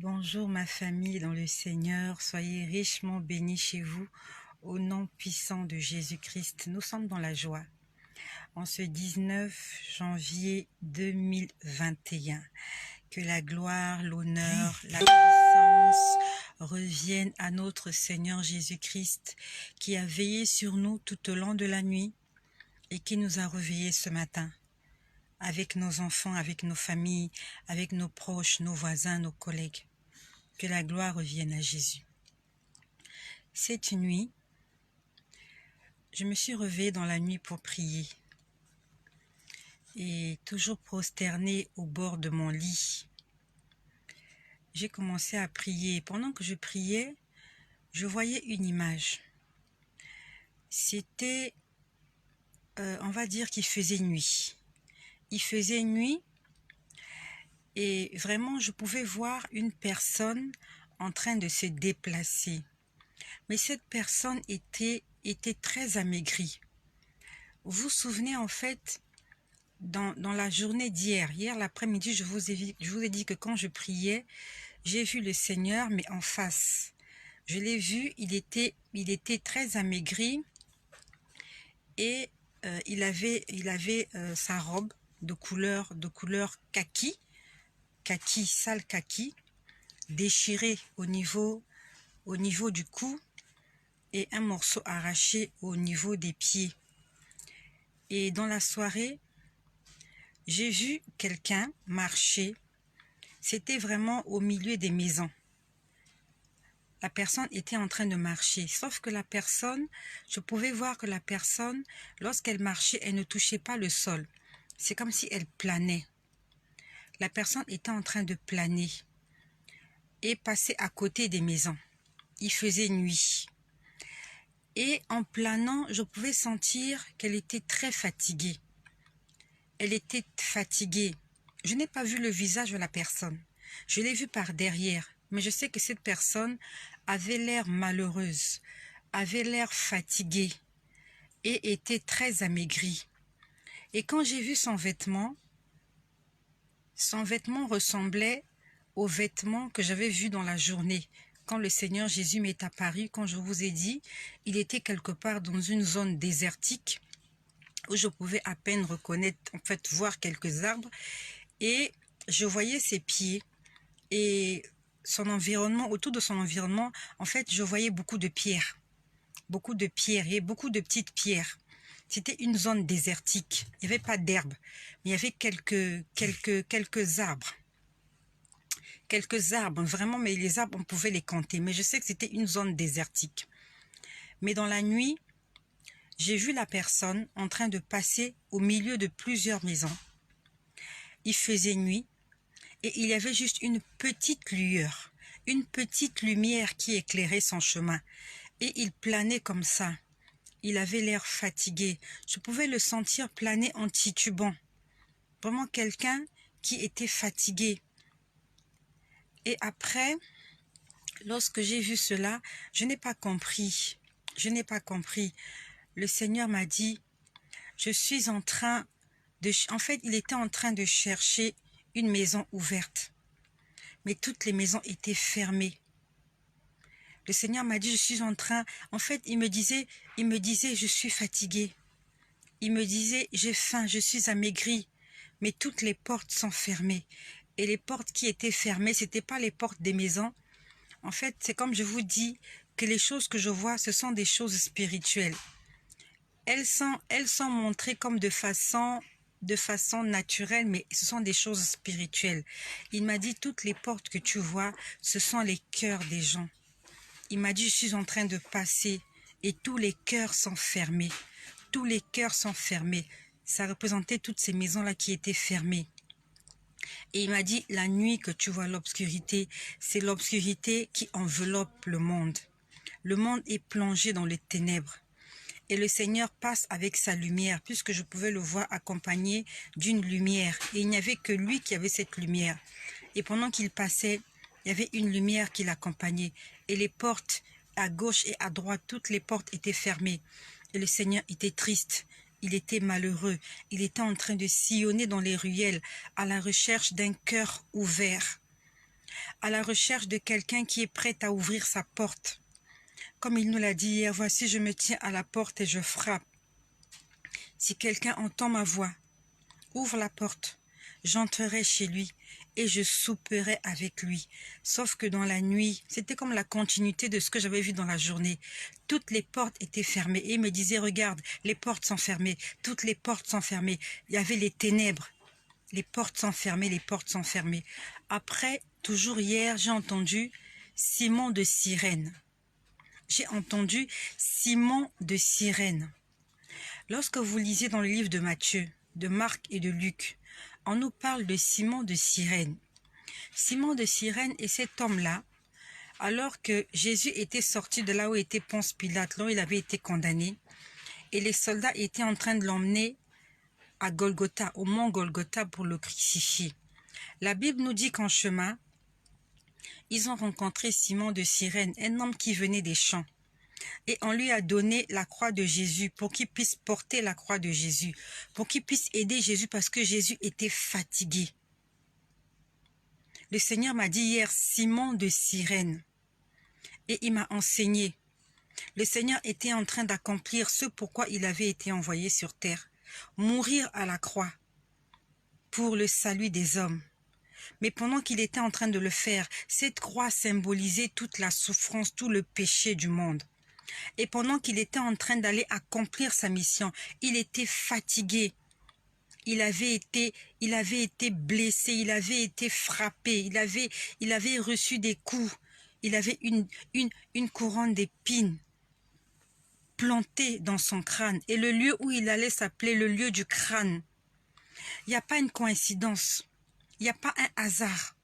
Bonjour ma famille dans le Seigneur, soyez richement bénis chez vous, au nom puissant de Jésus-Christ. Nous sommes dans la joie, en ce 19 janvier 2021. Que la gloire, l'honneur, la puissance reviennent à notre Seigneur Jésus-Christ, qui a veillé sur nous tout au long de la nuit et qui nous a réveillés ce matin, avec nos enfants, avec nos familles, avec nos proches, nos voisins, nos collègues. Que la gloire revienne à Jésus. Cette nuit, je me suis réveillée dans la nuit pour prier. Et toujours prosternée au bord de mon lit, j'ai commencé à prier. Pendant que je priais, je voyais une image. C'était, on va dire qu'il faisait nuit. Il faisait nuit et vraiment je pouvais voir une personne en train de se déplacer. Mais cette personne était très amaigrie. Vous vous souvenez en fait, dans la journée hier l'après-midi, je vous ai dit que quand je priais, j'ai vu le Seigneur, mais en face. Je l'ai vu, il était très amaigri et il avait sa robe de couleur kaki, sale kaki, déchirée au niveau du cou et un morceau arraché au niveau des pieds. Et dans la soirée, j'ai vu quelqu'un marcher. C'était vraiment au milieu des maisons. La personne était en train de marcher, sauf que la personne, je pouvais voir que la personne, lorsqu'elle marchait, elle ne touchait pas le sol. C'est comme si elle planait. La personne était en train de planer et passer à côté des maisons. Il faisait nuit. Et en planant, je pouvais sentir qu'elle était très fatiguée. Elle était fatiguée. Je n'ai pas vu le visage de la personne. Je l'ai vue par derrière. Mais je sais que cette personne avait l'air malheureuse, avait l'air fatiguée et était très amaigrie. Et quand j'ai vu son vêtement ressemblait aux vêtements que j'avais vus dans la journée. Quand le Seigneur Jésus m'est apparu, quand je vous ai dit, il était quelque part dans une zone désertique où je pouvais à peine reconnaître, en fait, voir quelques arbres. Et je voyais ses pieds et son environnement, autour de son environnement, en fait, je voyais beaucoup de pierres et beaucoup de petites pierres. C'était une zone désertique. Il n'y avait pas d'herbe, mais il y avait quelques arbres. Quelques arbres, vraiment, mais les arbres, on pouvait les compter. Mais je sais que c'était une zone désertique. Mais dans la nuit, j'ai vu la personne en train de passer au milieu de plusieurs maisons. Il faisait nuit et il y avait juste une petite lueur, une petite lumière qui éclairait son chemin. Et il planait comme ça. Il avait l'air fatigué. Je pouvais le sentir planer en titubant. Vraiment quelqu'un qui était fatigué. Et après, lorsque j'ai vu cela, je n'ai pas compris. Je n'ai pas compris. Le Seigneur m'a dit, je suis en train de... En fait, il était en train de chercher une maison ouverte. Mais toutes les maisons étaient fermées. Le Seigneur m'a dit, je suis en train... En fait, il me disait, je suis fatigué. Il me disait, j'ai faim, je suis amaigri. Mais toutes les portes sont fermées. Et les portes qui étaient fermées, ce n'étaient pas les portes des maisons. En fait, c'est comme je vous dis, que les choses que je vois, ce sont des choses spirituelles. Elles sont montrées comme de façon naturelle, mais ce sont des choses spirituelles. Il m'a dit, toutes les portes que tu vois, ce sont les cœurs des gens. Il m'a dit, je suis en train de passer et tous les cœurs sont fermés. Tous les cœurs sont fermés. Ça représentait toutes ces maisons-là qui étaient fermées. Et il m'a dit, la nuit que tu vois l'obscurité, c'est l'obscurité qui enveloppe le monde. Le monde est plongé dans les ténèbres. Et le Seigneur passe avec sa lumière, puisque je pouvais le voir accompagné d'une lumière. Et il n'y avait que lui qui avait cette lumière. Et pendant qu'il passait, il y avait une lumière qui l'accompagnait. Et les portes à gauche et à droite, toutes les portes étaient fermées. Et le Seigneur était triste. Il était malheureux. Il était en train de sillonner dans les ruelles à la recherche d'un cœur ouvert. à la recherche de quelqu'un qui est prêt à ouvrir sa porte. Comme il nous l'a dit hier, voici je me tiens à la porte et je frappe. Si quelqu'un entend ma voix, ouvre la porte, j'entrerai chez lui et je souperai avec lui. Sauf que dans la nuit, c'était comme la continuité de ce que j'avais vu dans la journée. Toutes les portes étaient fermées et il me disait, regarde, les portes sont fermées, toutes les portes sont fermées. Il y avait les ténèbres, les portes sont fermées, les portes sont fermées. Après, toujours hier, j'ai entendu Simon de Cyrène. J'ai entendu Simon de Cyrène. Lorsque vous lisez dans le livre de Matthieu, de Marc et de Luc, on nous parle de Simon de Cyrène. Simon de Cyrène est cet homme-là, alors que Jésus était sorti de là où était Ponce Pilate, là où il avait été condamné, et les soldats étaient en train de l'emmener à Golgotha, au mont Golgotha pour le crucifier. La Bible nous dit qu'en chemin, ils ont rencontré Simon de Cyrène, un homme qui venait des champs. Et on lui a donné la croix de Jésus pour qu'il puisse porter la croix de Jésus, pour qu'il puisse aider Jésus parce que Jésus était fatigué. Le Seigneur m'a dit hier, Simon de Cyrène, et il m'a enseigné. Le Seigneur était en train d'accomplir ce pourquoi il avait été envoyé sur terre, mourir à la croix pour le salut des hommes. Mais pendant qu'il était en train de le faire, cette croix symbolisait toute la souffrance, tout le péché du monde. Et pendant qu'il était en train d'aller accomplir sa mission, il était fatigué. Il avait été blessé, il avait été frappé, il avait reçu des coups. Il avait une couronne d'épines plantée dans son crâne. Et le lieu où il allait s'appelait le lieu du crâne. Il n'y a pas une coïncidence. Il n'y a pas un hasard.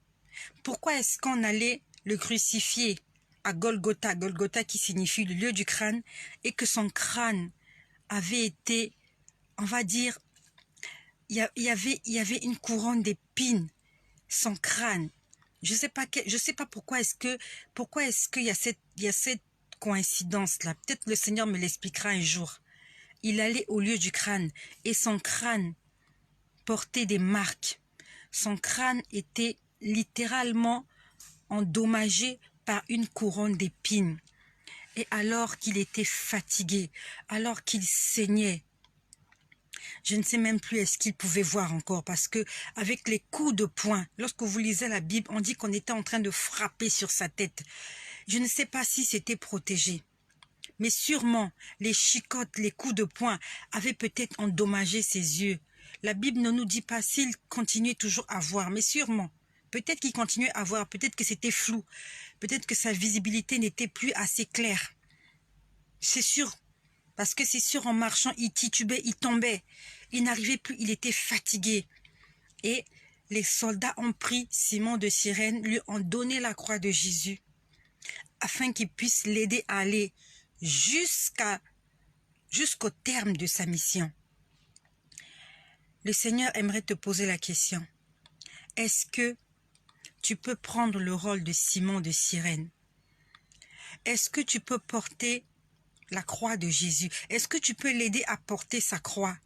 Pourquoi est-ce qu'on allait le crucifier à Golgotha, Golgotha qui signifie le lieu du crâne, et que son crâne avait été, on va dire, il y avait une couronne d'épines, son crâne. Je sais pas pourquoi est-ce qu'il y a cette coïncidence-là. Peut-être le Seigneur me l'expliquera un jour. Il allait au lieu du crâne et son crâne portait des marques. Son crâne était littéralement endommagé par une couronne d'épines. Et alors qu'il était fatigué, alors qu'il saignait, je ne sais même plus est-ce qu'il pouvait voir encore, parce que avec les coups de poing, lorsque vous lisez la Bible, on dit qu'on était en train de frapper sur sa tête. Je ne sais pas si c'était protégé, mais sûrement les chicottes, les coups de poing avaient peut-être endommagé ses yeux. La Bible ne nous dit pas s'il continuait toujours à voir, mais sûrement. Peut-être qu'il continuait à voir, peut-être que c'était flou, peut-être que sa visibilité n'était plus assez claire. C'est sûr, parce que c'est sûr, en marchant, il titubait, il tombait, il n'arrivait plus, il était fatigué. Et les soldats ont pris Simon de Cyrène, lui ont donné la croix de Jésus, afin qu'il puisse l'aider à aller jusqu'au terme de sa mission. Le Seigneur aimerait te poser la question. Est-ce que tu peux prendre le rôle de Simon de Cyrène? Est-ce que tu peux porter la croix de Jésus? Est-ce que tu peux l'aider à porter sa croix?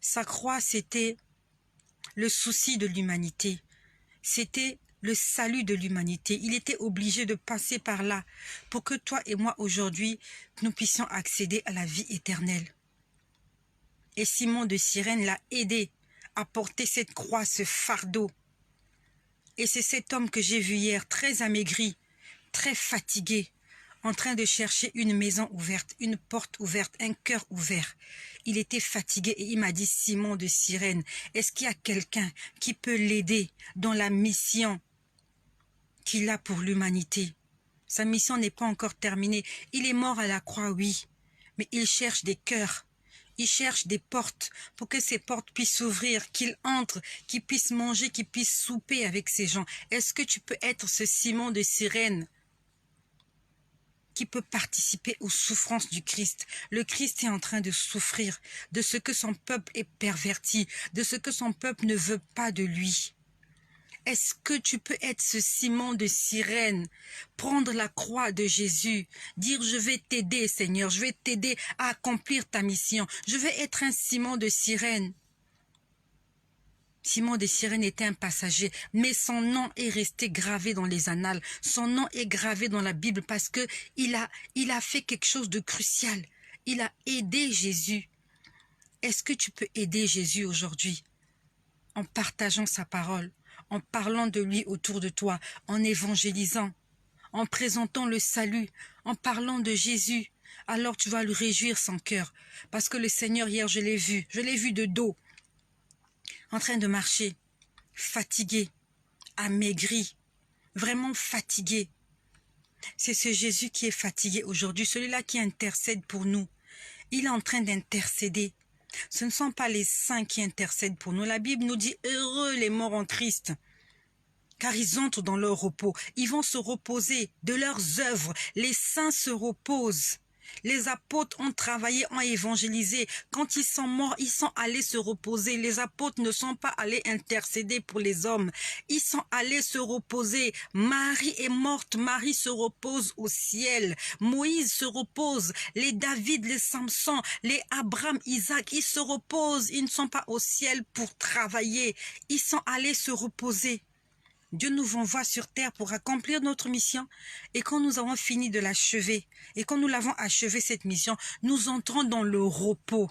Sa croix, c'était le souci de l'humanité. C'était le salut de l'humanité. Il était obligé de passer par là pour que toi et moi aujourd'hui, nous puissions accéder à la vie éternelle. Et Simon de Cyrène l'a aidé à porter cette croix, ce fardeau. Et c'est cet homme que j'ai vu hier, très amaigri, très fatigué, en train de chercher une maison ouverte, une porte ouverte, un cœur ouvert. Il était fatigué et il m'a dit, Simon de Cyrène, est-ce qu'il y a quelqu'un qui peut l'aider dans la mission qu'il a pour l'humanité? Sa mission n'est pas encore terminée. Il est mort à la croix, oui, mais il cherche des cœurs. Il cherche des portes pour que ces portes puissent s'ouvrir, qu'il entre, qu'il puisse manger, qu'il puisse souper avec ces gens. Est-ce que tu peux être ce Simon de Cyrène qui peut participer aux souffrances du Christ? Le Christ est en train de souffrir de ce que son peuple est perverti, de ce que son peuple ne veut pas de lui. Est-ce que tu peux être ce Simon de Cyrène, prendre la croix de Jésus, dire je vais t'aider Seigneur, je vais t'aider à accomplir ta mission, je vais être un Simon de Cyrène. Simon de Cyrène était un passager, mais son nom est resté gravé dans les annales. Son nom est gravé dans la Bible parce que il a fait quelque chose de crucial. Il a aidé Jésus. Est-ce que tu peux aider Jésus aujourd'hui en partageant sa parole, en parlant de lui autour de toi, en évangélisant, en présentant le salut, en parlant de Jésus? Alors tu vas lui réjouir son cœur. Parce que le Seigneur, hier, je l'ai vu de dos, en train de marcher, fatigué, amaigri, vraiment fatigué. C'est ce Jésus qui est fatigué aujourd'hui, celui-là qui intercède pour nous. Il est en train d'intercéder. Ce ne sont pas les saints qui intercèdent pour nous. La Bible nous dit « Heureux les morts en Christ ». Car ils entrent dans leur repos. Ils vont se reposer de leurs œuvres. Les saints se reposent. Les apôtres ont travaillé, ont évangélisé. Quand ils sont morts, ils sont allés se reposer. Les apôtres ne sont pas allés intercéder pour les hommes. Ils sont allés se reposer. Marie est morte. Marie se repose au ciel. Moïse se repose. Les David, les Samson, les Abraham, Isaac, ils se reposent. Ils ne sont pas au ciel pour travailler. Ils sont allés se reposer. Dieu nous envoie sur terre pour accomplir notre mission, et quand nous avons fini de l'achever, et quand nous l'avons achevé cette mission, nous entrons dans le repos.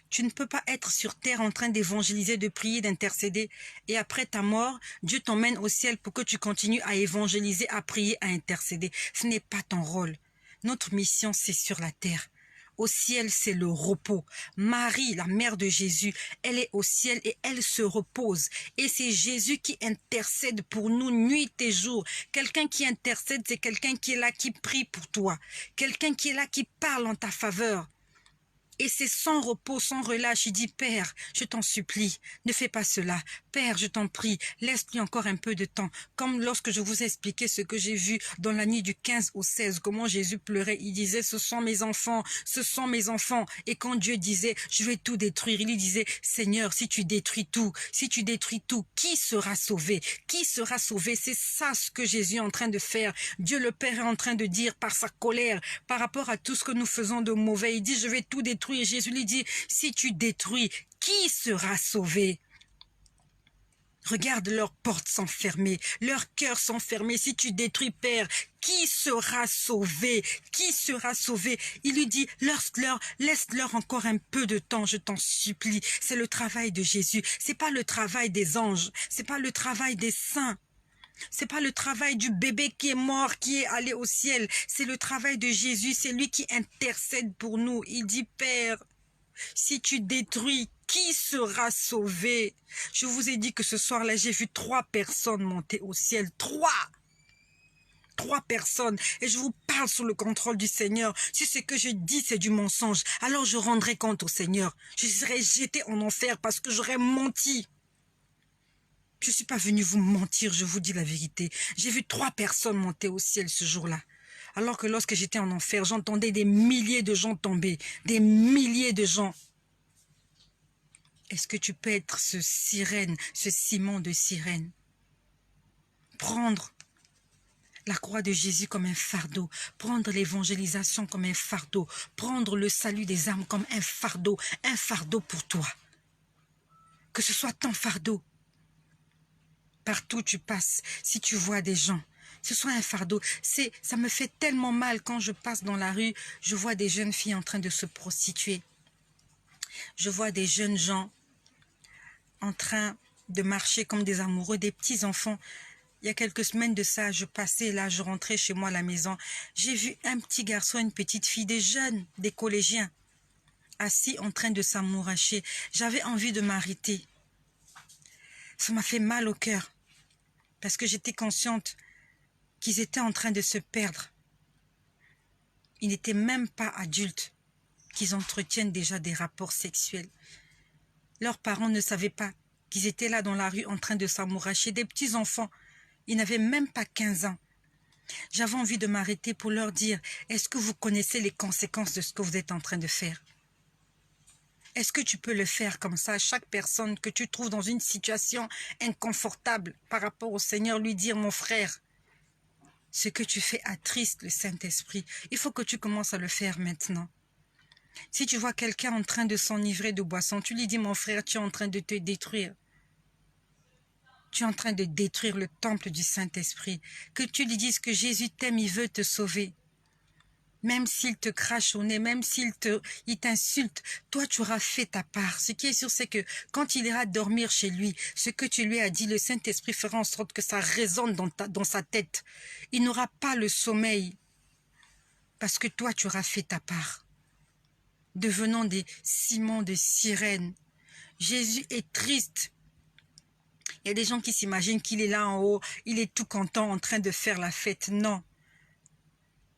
Tu ne peux pas être sur terre en train d'évangéliser, de prier, d'intercéder, et après ta mort, Dieu t'emmène au ciel pour que tu continues à évangéliser, à prier, à intercéder. Ce n'est pas ton rôle. Notre mission, c'est sur la terre. Au ciel, c'est le repos. Marie, la mère de Jésus, elle est au ciel et elle se repose. Et c'est Jésus qui intercède pour nous nuit et jour. Quelqu'un qui intercède, c'est quelqu'un qui est là, qui prie pour toi. Quelqu'un qui est là, qui parle en ta faveur. Et c'est sans repos, sans relâche. Il dit, Père, je t'en supplie, ne fais pas cela. Père, je t'en prie, laisse-lui encore un peu de temps. Comme lorsque je vous ai expliqué ce que j'ai vu dans la nuit du 15 au 16, comment Jésus pleurait. Il disait, ce sont mes enfants, ce sont mes enfants. Et quand Dieu disait, je vais tout détruire, il lui disait, Seigneur, si tu détruis tout, qui sera sauvé? Qui sera sauvé? C'est ça ce que Jésus est en train de faire. Dieu le Père est en train de dire par sa colère, par rapport à tout ce que nous faisons de mauvais. Il dit, je vais tout détruire. Et Jésus lui dit, si tu détruis, qui sera sauvé? Regarde, leurs portes sont fermées, leurs cœurs sont fermés. Si tu détruis, Père, qui sera sauvé? Qui sera sauvé? Il lui dit, laisse-leur encore un peu de temps, je t'en supplie. C'est le travail de Jésus. C'est pas le travail des anges. C'est pas le travail des saints. C'est pas le travail du bébé qui est mort, qui est allé au ciel. C'est le travail de Jésus. C'est lui qui intercède pour nous. Il dit, Père, si tu détruis, qui sera sauvé? Je vous ai dit que ce soir-là, j'ai vu 3 personnes monter au ciel. 3 personnes. Et je vous parle sous le contrôle du Seigneur. Si ce que je dis, c'est du mensonge, alors je rendrai compte au Seigneur. Je serai jeté en enfer parce que j'aurais menti. Je ne suis pas venu vous mentir, je vous dis la vérité. J'ai vu 3 personnes monter au ciel ce jour-là. Alors que lorsque j'étais en enfer, j'entendais des milliers de gens tomber. Des milliers de gens. Est-ce que tu peux être ce Simon de Cyrène? Prendre la croix de Jésus comme un fardeau. Prendre l'évangélisation comme un fardeau. Prendre le salut des âmes comme un fardeau. Un fardeau pour toi. Que ce soit ton fardeau. Partout où tu passes, si tu vois des gens, ce soit un fardeau. Ça me fait tellement mal quand je passe dans la rue, je vois des jeunes filles en train de se prostituer. Je vois des jeunes gens en train de marcher comme des amoureux, des petits enfants. Il y a quelques semaines de ça, je passais là, je rentrais chez moi à la maison. J'ai vu un petit garçon, une petite fille, des jeunes, des collégiens, assis en train de s'amouracher. J'avais envie de m'arrêter. Ça m'a fait mal au cœur. Parce que j'étais consciente qu'ils étaient en train de se perdre. Ils n'étaient même pas adultes, qu'ils entretiennent déjà des rapports sexuels. Leurs parents ne savaient pas qu'ils étaient là dans la rue en train de s'amouracher. Des petits enfants, ils n'avaient même pas 15 ans. J'avais envie de m'arrêter pour leur dire, est-ce que vous connaissez les conséquences de ce que vous êtes en train de faire? Est-ce que tu peux le faire comme ça? Chaque personne que tu trouves dans une situation inconfortable par rapport au Seigneur, lui dire, mon frère, ce que tu fais attriste le Saint-Esprit. Il faut que tu commences à le faire maintenant. Si tu vois quelqu'un en train de s'enivrer de boisson, tu lui dis, mon frère, tu es en train de te détruire. tu es en train de détruire le temple du Saint-Esprit. Que tu lui dises que Jésus t'aime, il veut te sauver. Même s'il te crache au nez, même s'il t'insulte, toi tu auras fait ta part. Ce qui est sûr, c'est que quand il ira dormir chez lui, ce que tu lui as dit, le Saint-Esprit fera en sorte que ça résonne dans sa tête. Il n'aura pas le sommeil, parce que toi tu auras fait ta part. Devenons des ciments de sirène. Jésus est triste. Il y a des gens qui s'imaginent qu'il est là en haut, il est tout content en train de faire la fête. Non.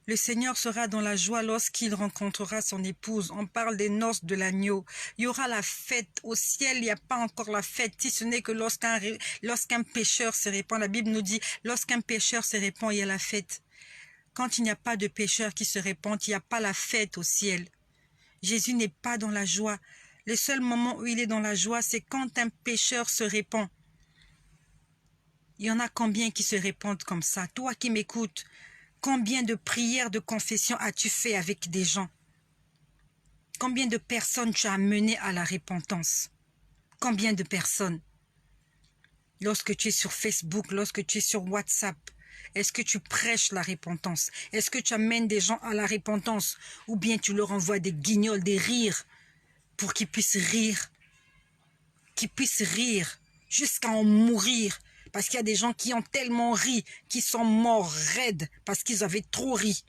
Le Seigneur sera dans la joie lorsqu'il rencontrera son épouse. On parle des noces de l'agneau. Il y aura la fête. Au ciel, il n'y a pas encore la fête, si ce n'est que lorsqu'un pécheur se répand. La Bible nous dit, lorsqu'un pécheur se répand, il y a la fête. Quand il n'y a pas de pécheur qui se répand, il n'y a pas la fête au ciel. Jésus n'est pas dans la joie. Le seul moment où il est dans la joie, c'est quand un pécheur se répand. Il y en a combien qui se répandent comme ça? Toi qui m'écoutes, combien de prières de confession as-tu fait avec des gens? Combien de personnes tu as menées à la repentance? Combien de personnes? Lorsque tu es sur Facebook, lorsque tu es sur WhatsApp, est-ce que tu prêches la repentance? Est-ce que tu amènes des gens à la repentance? Ou bien tu leur envoies des guignols, des rires, pour qu'ils puissent rire? Qu'ils puissent rire jusqu'à en mourir. Parce qu'il y a des gens qui ont tellement ri, qui sont morts raides parce qu'ils avaient trop ri.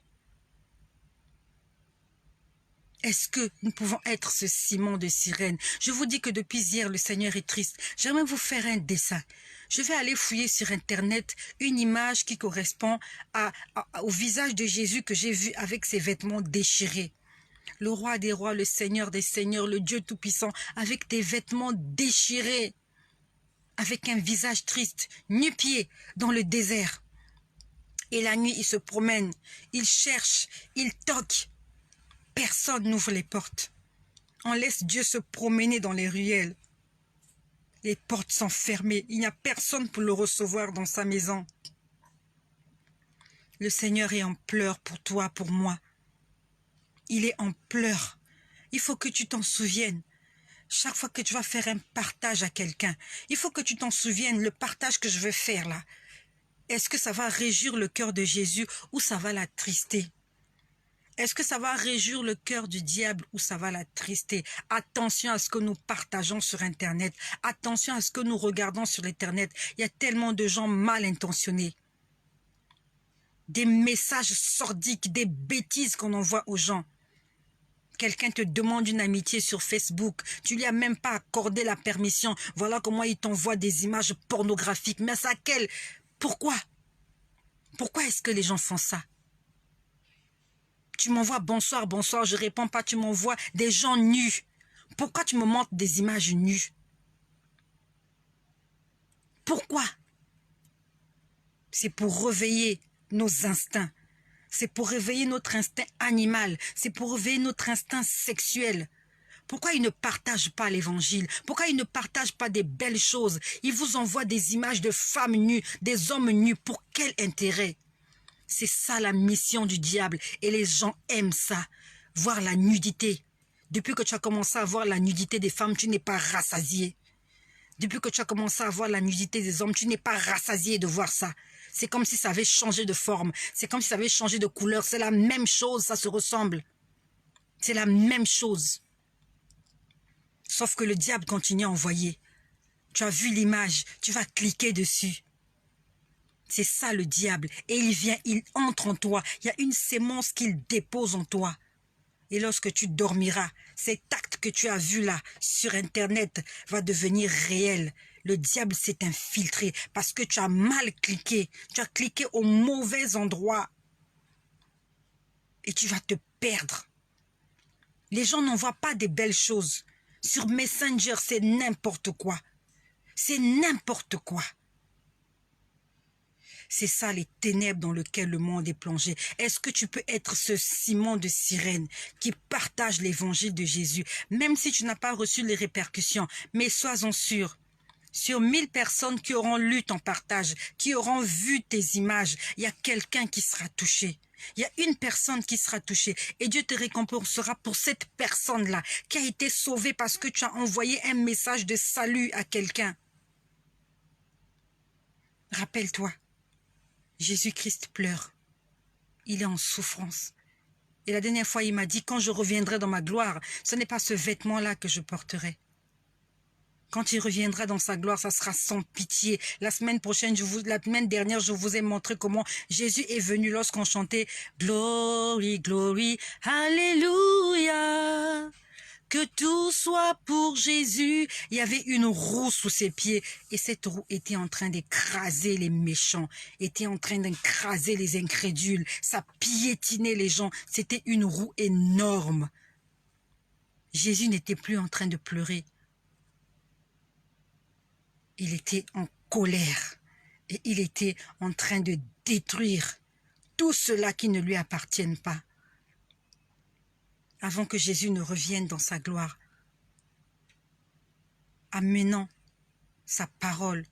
Est-ce que nous pouvons être ce ciment de sirène? Je vous dis que depuis hier, le Seigneur est triste. J'aimerais vous faire un dessin. Je vais aller fouiller sur Internet une image qui correspond au visage de Jésus que j'ai vu avec ses vêtements déchirés. Le roi des rois, le Seigneur des seigneurs, le Dieu tout-puissant, avec des vêtements déchirés. Avec un visage triste, nu-pied, dans le désert. Et la nuit, il se promène, il cherche, il toque. Personne n'ouvre les portes. On laisse Dieu se promener dans les ruelles. Les portes sont fermées, il n'y a personne pour le recevoir dans sa maison. Le Seigneur est en pleurs pour toi, pour moi. Il est en pleurs. Il faut que tu t'en souviennes. Chaque fois que tu vas faire un partage à quelqu'un, il faut que tu t'en souviennes, le partage que je vais faire là. Est-ce que ça va réjouir le cœur de Jésus ou ça va l'attrister? Est-ce que ça va réjouir le cœur du diable ou ça va l'attrister? Attention à ce que nous partageons sur Internet. Attention à ce que nous regardons sur Internet. Il y a tellement de gens mal intentionnés. Des messages sordiques, des bêtises qu'on envoie aux gens. Quelqu'un te demande une amitié sur Facebook, tu lui as même pas accordé la permission. Voilà comment il t'envoie des images pornographiques. Mais à quel? Pourquoi? Pourquoi est-ce que les gens font ça? Tu m'envoies bonsoir, bonsoir, je réponds pas, tu m'envoies des gens nus. Pourquoi tu me montres des images nues? Pourquoi? C'est pour réveiller nos instincts. C'est pour réveiller notre instinct animal. C'est pour réveiller notre instinct sexuel. Pourquoi ils ne partagent pas l'évangile? Pourquoi ils ne partagent pas des belles choses? Ils vous envoient des images de femmes nues, des hommes nus. Pour quel intérêt? C'est ça la mission du diable. Et les gens aiment ça. Voir la nudité. Depuis que tu as commencé à voir la nudité des femmes, tu n'es pas rassasié. Depuis que tu as commencé à voir la nudité des hommes, tu n'es pas rassasié de voir ça. C'est comme si ça avait changé de forme. C'est comme si ça avait changé de couleur. C'est la même chose, ça se ressemble. C'est la même chose. Sauf que le diable continue à envoyer. Tu as vu l'image, tu vas cliquer dessus. C'est ça le diable. Et il vient, il entre en toi. Il y a une sémence qu'il dépose en toi. Et lorsque tu dormiras, cet acte que tu as vu là, sur Internet, va devenir réel. Le diable s'est infiltré parce que tu as mal cliqué. Tu as cliqué au mauvais endroit. Et tu vas te perdre. Les gens n'envoient pas des belles choses. Sur Messenger, c'est n'importe quoi. C'est n'importe quoi. C'est ça les ténèbres dans lesquelles le monde est plongé. Est-ce que tu peux être ce ciment de sirène qui partage l'évangile de Jésus, même si tu n'as pas reçu les répercussions? Mais sois-en sûr, sur 1000 personnes qui auront lu ton partage, qui auront vu tes images, il y a quelqu'un qui sera touché. Il y a une personne qui sera touchée et Dieu te récompensera pour cette personne-là qui a été sauvée parce que tu as envoyé un message de salut à quelqu'un. Rappelle-toi, Jésus-Christ pleure. Il est en souffrance. Et la dernière fois, il m'a dit, quand je reviendrai dans ma gloire, ce n'est pas ce vêtement-là que je porterai. Quand il reviendra dans sa gloire, ça sera sans pitié. La semaine dernière, je vous ai montré comment Jésus est venu lorsqu'on chantait « Glory, glory, Alléluia ». Que tout soit pour Jésus. Il y avait une roue sous ses pieds et cette roue était en train d'écraser les méchants, était en train d'écraser les incrédules. Ça piétinait les gens. C'était une roue énorme. Jésus n'était plus en train de pleurer. Il était en colère et il était en train de détruire tout cela qui ne lui appartiennent pas. Avant que Jésus ne revienne dans sa gloire, amenant sa parole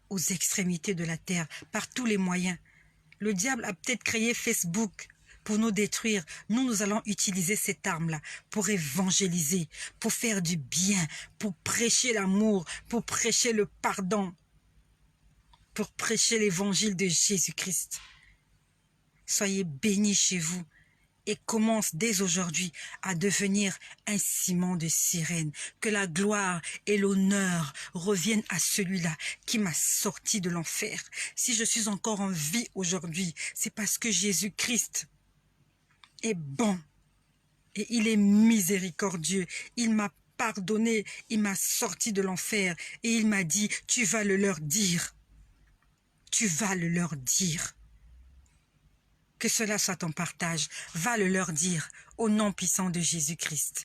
aux extrémités de la terre, par tous les moyens. Le diable a peut-être créé Facebook pour nous détruire. Nous allons utiliser cette arme-là pour évangéliser, pour faire du bien, pour prêcher l'amour, pour prêcher le pardon, pour prêcher l'évangile de Jésus-Christ. Soyez bénis chez vous et commence dès aujourd'hui à devenir un ciment de sirène. Que la gloire et l'honneur reviennent à celui-là qui m'a sorti de l'enfer. Si je suis encore en vie aujourd'hui, c'est parce que Jésus-Christ est bon et il est miséricordieux. Il m'a pardonné, il m'a sorti de l'enfer et il m'a dit, tu vas le leur dire. Tu vas le leur dire. Que cela soit ton partage. Va le leur dire au nom puissant de Jésus-Christ.